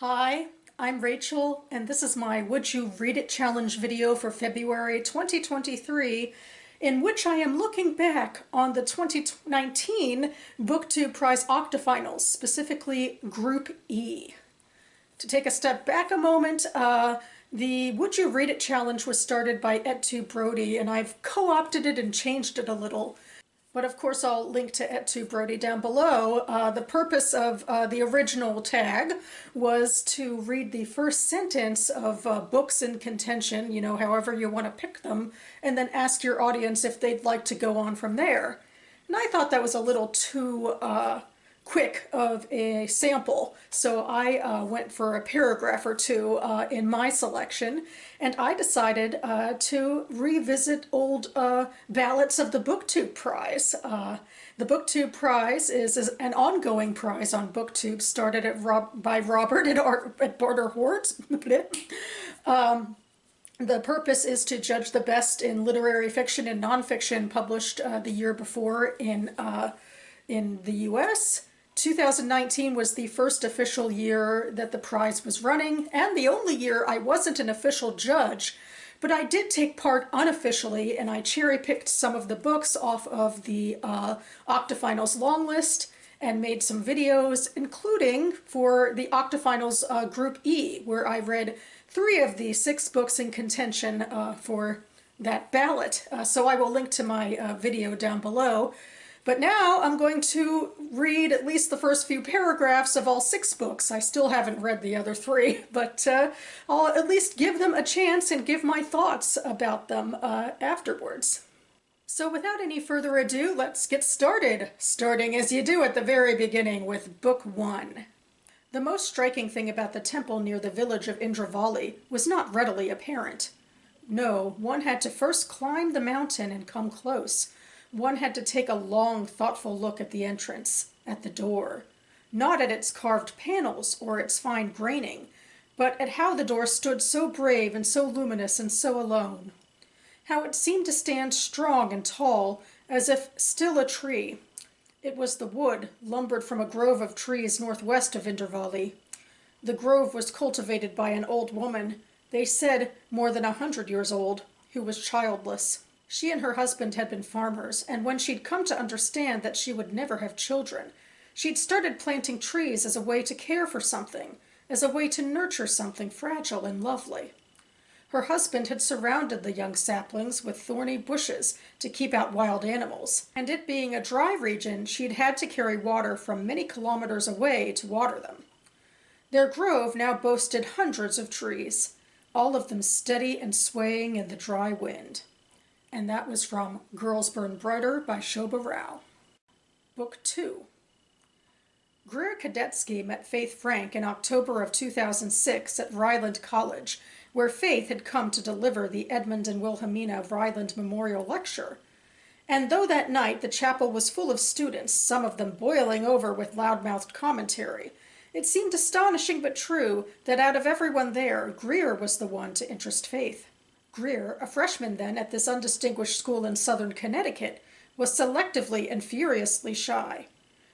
Hi, I'm Rachel, and this is my Would You Read It Challenge video for February 2023, in which I am looking back on the 2019 BookTube Prize Octafinals, specifically Group E. To take a step back a moment, the Would You Read It Challenge was started by Ed2 Brody, and I've co-opted it and changed it a little. But of course I'll link to Ed2 Brody down below. The purpose of the original tag was to read the first sentence of books in contention, however you want to pick them, and then ask your audience if they'd like to go on from there. And I thought that was a little too quick of a sample, so I went for a paragraph or two in my selection, and I decided to revisit old ballots of the BookTube Prize. The BookTube Prize is an ongoing prize on BookTube, started by Robert at Barter Hortz. The purpose is to judge the best in literary fiction and nonfiction published the year before in the US. 2019 was the first official year that the prize was running, and the only year I wasn't an official judge, but I did take part unofficially, and I cherry-picked some of the books off of the Octafinals long list and made some videos, including for the Octafinals Group E, where I read 3 of the 6 books in contention for that ballot. So I will link to my video down below. But now I'm going to read at least the first few paragraphs of all 6 books. I still haven't read the other 3, but I'll at least give them a chance and give my thoughts about them afterwards. So without any further ado, let's get started, starting as you do at the very beginning with Book 1. The most striking thing about the temple near the village of Indravali was not readily apparent. No, one had to first climb the mountain and come close. One had to take a long, thoughtful look at the entrance, at the door. Not at its carved panels or its fine graining, but at how the door stood so brave and so luminous and so alone. How it seemed to stand strong and tall, as if still a tree. It was the wood, lumbered from a grove of trees northwest of Indravali. The grove was cultivated by an old woman, they said more than 100 years old, who was childless. She and her husband had been farmers, and when she'd come to understand that she would never have children, she'd started planting trees as a way to care for something, as a way to nurture something fragile and lovely. Her husband had surrounded the young saplings with thorny bushes to keep out wild animals, and it being a dry region, she'd had to carry water from many kilometers away to water them. Their grove now boasted hundreds of trees, all of them steady and swaying in the dry wind. And that was from Girls Burn Brighter by Shobha Rao. Book 2. Greer Kadetsky met Faith Frank in October of 2006 at Ryland College, where Faith had come to deliver the Edmund and Wilhelmina Ryland Memorial Lecture. And though that night the chapel was full of students, some of them boiling over with loud-mouthed commentary, it seemed astonishing but true that out of everyone there, Greer was the one to interest Faith. Greer, a freshman then at this undistinguished school in southern Connecticut, was selectively and furiously shy.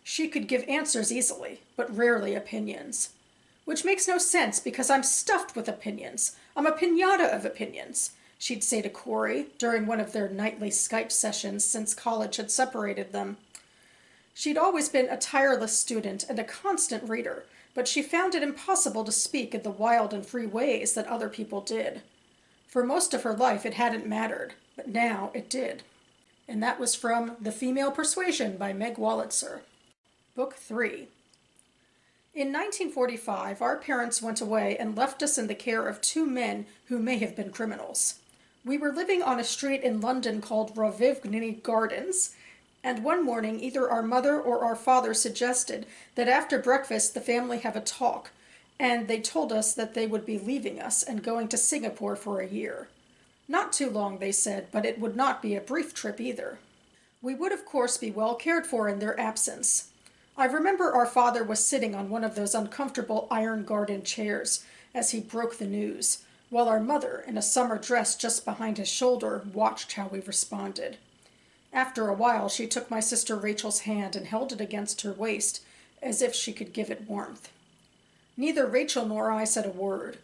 She could give answers easily, but rarely opinions. Which makes no sense because I'm stuffed with opinions. I'm a piñata of opinions, she'd say to Corey during one of their nightly Skype sessions since college had separated them. She'd always been a tireless student and a constant reader, but she found it impossible to speak in the wild and free ways that other people did. For most of her life it hadn't mattered, but now it did. And that was from The Female Persuasion by Meg Wolitzer. Book 3. In 1945, our parents went away and left us in the care of 2 men who may have been criminals. We were living on a street in London called Rovigny Gardens, and one morning either our mother or our father suggested that after breakfast the family have a talk, and they told us that they would be leaving us and going to Singapore for a year. Not too long, they said, but it would not be a brief trip either. We would of course be well cared for in their absence. I remember our father was sitting on one of those uncomfortable iron garden chairs as he broke the news, while our mother, in a summer dress just behind his shoulder, watched how we responded. After a while she took my sister Rachel's hand and held it against her waist as if she could give it warmth. Neither Rachel nor I said a word.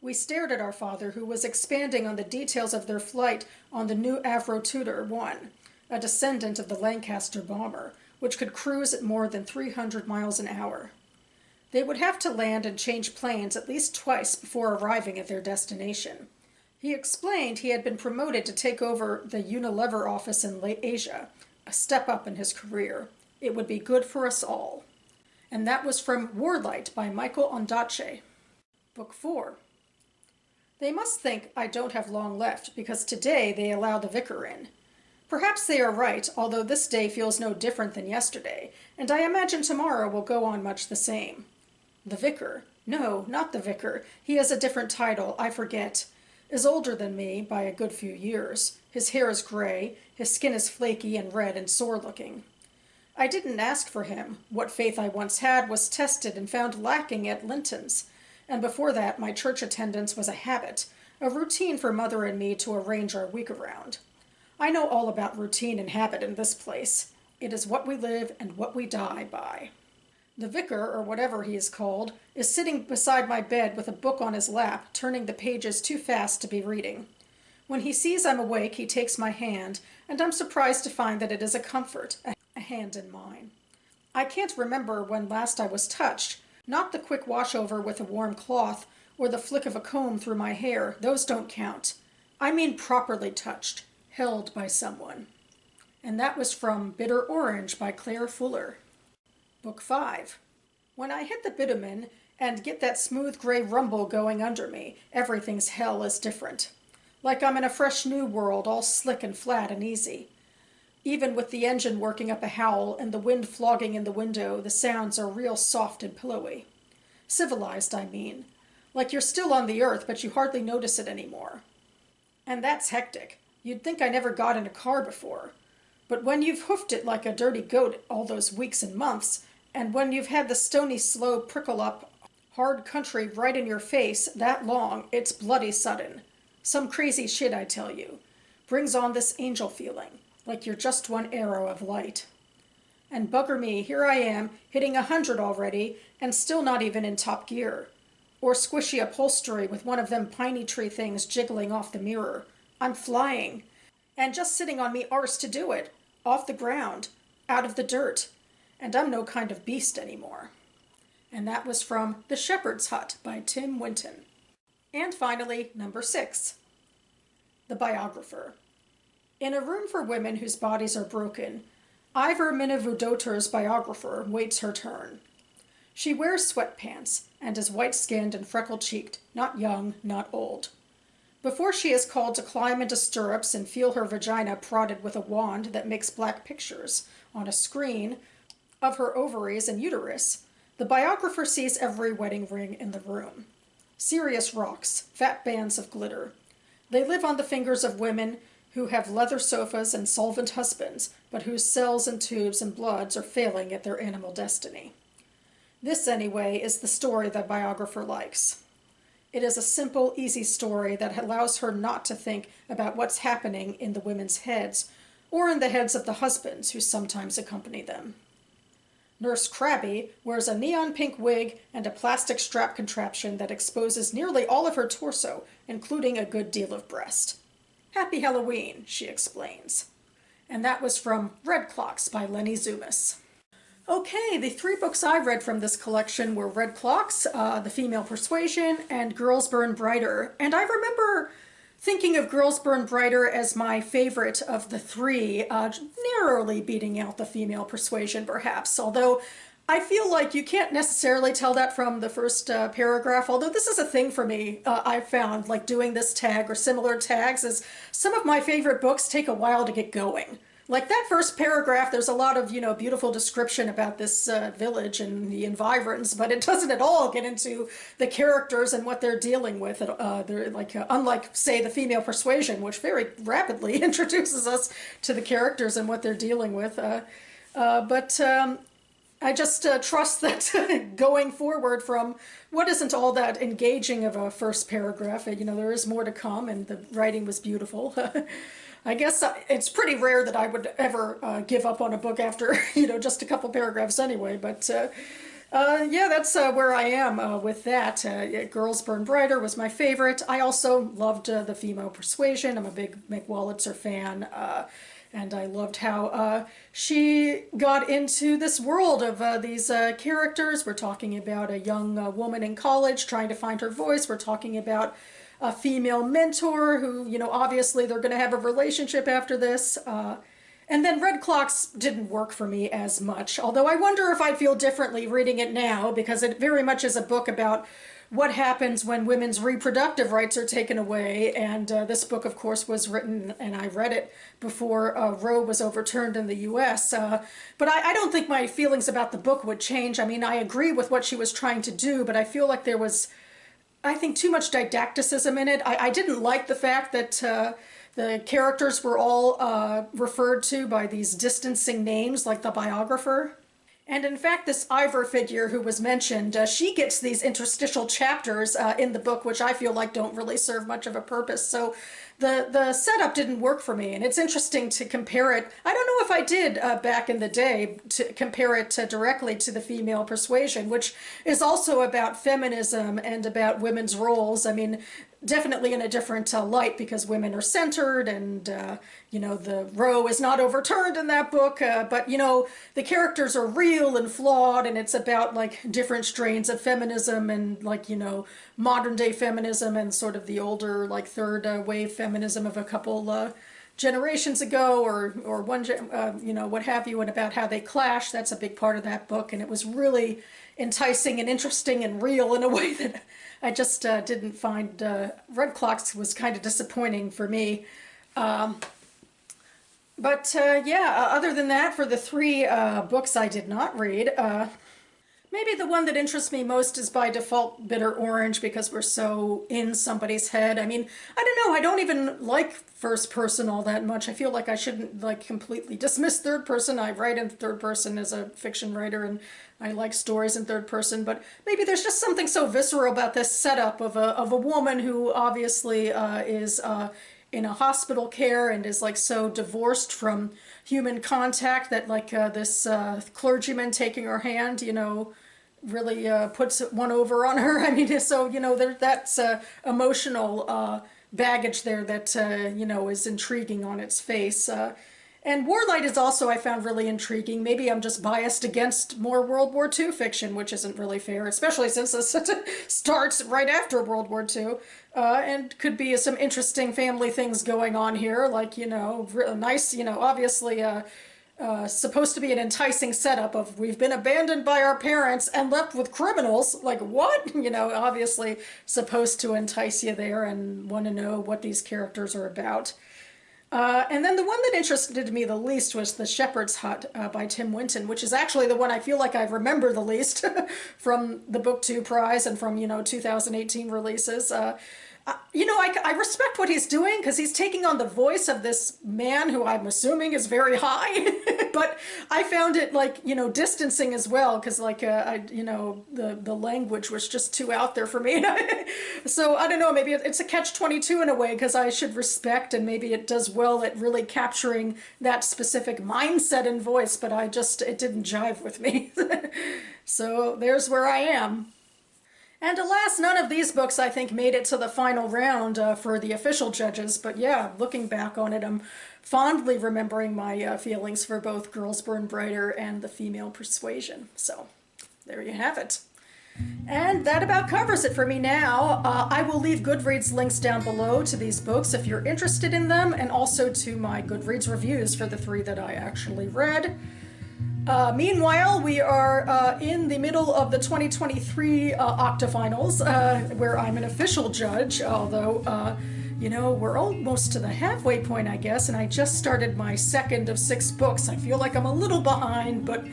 We stared at our father, who was expanding on the details of their flight on the new Avro Tudor 1, a descendant of the Lancaster bomber, which could cruise at more than 300 miles an hour. They would have to land and change planes at least twice before arriving at their destination. He explained he had been promoted to take over the Unilever office in Asia, a step up in his career. It would be good for us all. And that was from Warlight by Michael Ondaatje. Book 4. They must think I don't have long left, because today they allow the vicar in. Perhaps they are right, although this day feels no different than yesterday, and I imagine tomorrow will go on much the same. The vicar? No, not the vicar. He has a different title, I forget. Is older than me by a good few years. His hair is gray, his skin is flaky and red and sore-looking. I didn't ask for him. What faith I once had was tested and found lacking at Linton's, and before that my church attendance was a habit, a routine for Mother and me to arrange our week around. I know all about routine and habit in this place. It is what we live and what we die by. The vicar, or whatever he is called, is sitting beside my bed with a book on his lap, turning the pages too fast to be reading. When he sees I'm awake, he takes my hand, and I'm surprised to find that it is a comfort, a hand in mine. I can't remember when last I was touched, not the quick washover with a warm cloth, or the flick of a comb through my hair. Those don't count. I mean properly touched, held by someone. And that was from Bitter Orange by Claire Fuller. Book 5. When I hit the bitumen and get that smooth gray rumble going under me, everything's hell is different. Like I'm in a fresh new world, all slick and flat and easy. Even with the engine working up a howl and the wind flogging in the window, the sounds are real soft and pillowy. Civilized, I mean. Like you're still on the earth, but you hardly notice it anymore. And that's hectic. You'd think I never got in a car before. But when you've hoofed it like a dirty goat all those weeks and months, and when you've had the stony slow prickle up hard country right in your face that long, it's bloody sudden. Some crazy shit, I tell you. Brings on this angel feeling, like you're just one arrow of light. And bugger me, here I am, hitting 100 already, and still not even in top gear. Or squishy upholstery with one of them piney tree things jiggling off the mirror. I'm flying. And just sitting on me arse to do it. Off the ground. Out of the dirt. And I'm no kind of beast anymore. And that was from The Shepherd's Hut by Tim Winton. And finally, number 6. The Biographer. In a room for women whose bodies are broken, Ivor Minivudoter's biographer waits her turn. She wears sweatpants and is white-skinned and freckle-cheeked, not young, not old. Before she is called to climb into stirrups and feel her vagina prodded with a wand that makes black pictures on a screen of her ovaries and uterus, the biographer sees every wedding ring in the room. Serious rocks, fat bands of glitter. They live on the fingers of women who have leather sofas and solvent husbands, but whose cells and tubes and bloods are failing at their animal destiny. This, anyway, is the story the biographer likes. It is a simple, easy story that allows her not to think about what's happening in the women's heads, or in the heads of the husbands who sometimes accompany them. Nurse Crabby wears a neon pink wig and a plastic strap contraption that exposes nearly all of her torso, including a good deal of breast. Happy Halloween, she explains. And that was from Red Clocks by Lenny Zumas. Okay, the 3 books I read from this collection were Red Clocks, The Female Persuasion, and Girls Burn Brighter. And I remember thinking of Girls Burn Brighter as my favorite of the 3, narrowly beating out The Female Persuasion, perhaps. Although I feel like you can't necessarily tell that from the first paragraph, although this is a thing for me. I've found, like doing this tag or similar tags, is some of my favorite books take a while to get going. Like that first paragraph, there's a lot of, beautiful description about this village and the environs, but it doesn't at all get into the characters and what they're dealing with. They're like, unlike, say, The Female Persuasion, which very rapidly introduces us to the characters and what they're dealing with. But I just trust that going forward from what isn't all that engaging of a first paragraph, there is more to come, and the writing was beautiful. I guess it's pretty rare that I would ever give up on a book after, just a couple paragraphs anyway, but Yeah, that's where I am with that. Yeah, Girls Burn Brighter was my favorite. I also loved The Female Persuasion. I'm a big Mick Wolitzer fan. And I loved how she got into this world of these characters. We're talking about a young woman in college trying to find her voice. We're talking about a female mentor who, obviously they're going to have a relationship after this. And then Red Clocks didn't work for me as much, although I wonder if I'd feel differently reading it now, because it very much is a book about what happens when women's reproductive rights are taken away. And this book, of course, was written, and I read it before Roe was overturned in the US. But I don't think my feelings about the book would change. I mean, I agree with what she was trying to do, but I feel like there was, I think, too much didacticism in it. I didn't like the fact that the characters were all referred to by these distancing names, like the biographer. And in fact, this Ivor figure who was mentioned, she gets these interstitial chapters in the book, which I feel like don't really serve much of a purpose. So the setup didn't work for me. And it's interesting to compare it. I don't know if I did back in the day, to compare it directly to The Female Persuasion, which is also about feminism and about women's roles. I mean, definitely in a different light, because women are centered, and the Roe is not overturned in that book, but the characters are real and flawed, and it's about like different strains of feminism, and like modern day feminism and sort of the older like third wave feminism of a couple generations ago, or one what have you, and about how they clash. That's a big part of that book, and it was really enticing and interesting and real in a way that I just didn't find. Red Clocks was kind of disappointing for me. But yeah, other than that, for the three books I did not read, maybe the one that interests me most is by default Bitter Orange, because we're so in somebody's head. I mean, I don't know, I don't even like first person all that much. I feel like I shouldn't like completely dismiss third person. I write in third person as a fiction writer, and I like stories in third person, but maybe there's just something so visceral about this setup of a woman who obviously is in a hospital care and is like so divorced from human contact that like this clergyman taking her hand, really puts one over on her. I mean, so, that's emotional baggage there that, is intriguing on its face. And Warlight is also, I found, really intriguing. Maybe I'm just biased against more World War II fiction, which isn't really fair, especially since this starts right after World War II. And could be some interesting family things going on here, like, nice, obviously supposed to be an enticing setup of we've been abandoned by our parents and left with criminals. Like, what? Obviously supposed to entice you there and want to know what these characters are about. And then the one that interested me the least was The Shepherd's Hut by Tim Winton, which is actually the one I feel like I remember the least from the BookTube Prize and from, 2018 releases. I respect what he's doing, because he's taking on the voice of this man who I'm assuming is very high, but I found it like, distancing as well, because like, the language was just too out there for me. So I don't know, maybe it's a catch-22 in a way, because I should respect, and maybe it does well at really capturing that specific mindset and voice, but it didn't jive with me. So there's where I am. And alas, none of these books, I think, made it to the final round for the official judges. But yeah, looking back on it, I'm fondly remembering my feelings for both Girls Burn Brighter and The Female Persuasion. So there you have it. And that about covers it for me now. I will leave Goodreads links down below to these books if you're interested in them, and also to my Goodreads reviews for the three that I actually read. Meanwhile, we are in the middle of the 2023 Octafinals, where I'm an official judge, although, we're almost to the halfway point, I guess, and I just started my second of 6 books. I feel like I'm a little behind, but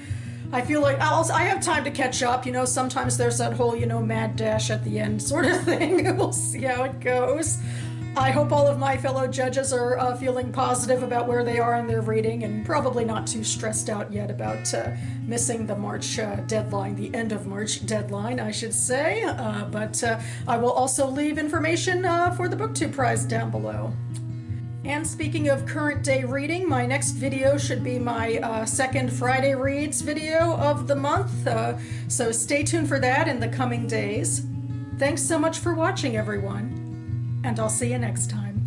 I feel like I have time to catch up. Sometimes there's that whole, mad dash at the end sort of thing. We'll see how it goes. I hope all of my fellow judges are feeling positive about where they are in their reading, and probably not too stressed out yet about missing the March deadline, the end of March deadline, I should say. But I will also leave information for the BookTube Prize down below. And speaking of current day reading, my next video should be my second Friday Reads video of the month, so stay tuned for that in the coming days. Thanks so much for watching, everyone, and I'll see you next time.